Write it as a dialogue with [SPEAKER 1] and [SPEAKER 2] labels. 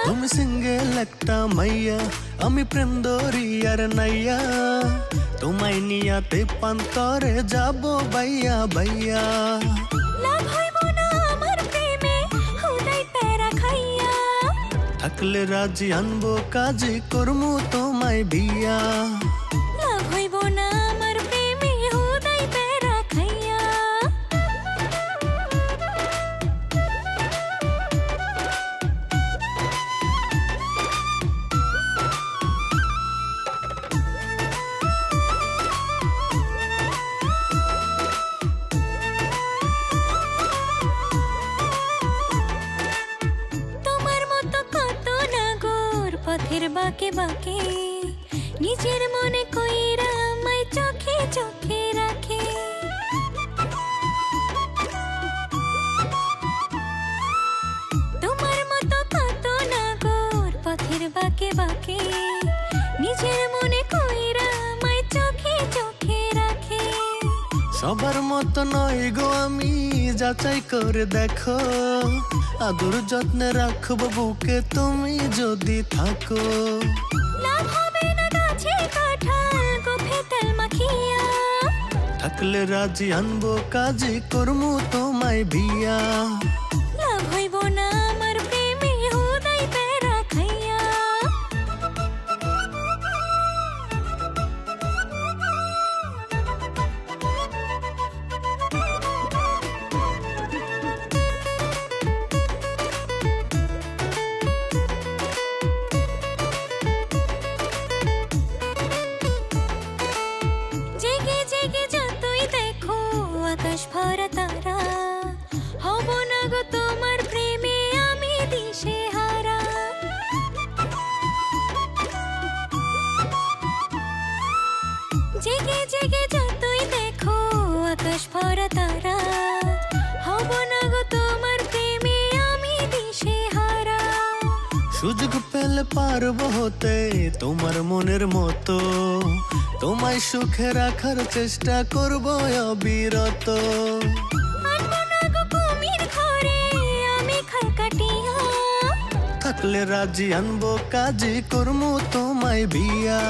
[SPEAKER 1] তুমি সিঙ্গেল একটা মাইয়া, আমি প্রেম দরিয়ার নাইয়া, তোমায় নিয়াতে পান্তরে যাব বাইয়া বাইয়া।
[SPEAKER 2] লাভ হইব না আমার প্রেমে হুদাই প্যারা খাইয়া,
[SPEAKER 1] থাকলে রাজি আনবো কাজে করমু তোমায় বিয়া।
[SPEAKER 2] লাভ হইব না আমার প্রেমে হুদাই প্যারা খাইয়া। পথের বাঁকে বাঁকে নিজের মনে কইরা আমায় চোখে চোখে রাখে। তোমার মতো কত নাগর পথের বাঁকে বাঁকে নিজের মনে কইরা আমায় চোখে চোখে রাখে।
[SPEAKER 1] সবার মতো নয় গো আমি, যাচাই করে দেখো, আদর যত্নে রাখবো বুকে তুমি যদি থাকো।
[SPEAKER 2] লাভ হবে না গাছে কাঁঠাল গোফে তেল মাখিয়া,
[SPEAKER 1] থাকলে রাজি আনবো কাজে করমু তোমায় বিয়া।
[SPEAKER 2] লাভ হইব না আমার প্রেমে হুদাই প্যারা খাইয়া। আকাশ ভরা তারা হব না গো তোমার প্রেমে আমি দিশে হারা। জেগে জেগে যতই দেখো আকাশ ভরা তারা হব না গো তোমার প্রেমে আমি দিশে হারা।
[SPEAKER 1] সুযোগ পেলে পারবো হতে তোমার মনের মতো, তোমায় সুখে রাখার চেষ্টা করবো অবিরত। থাকলে রাজি আনবো কাজে করমু তোমায় বিয়া।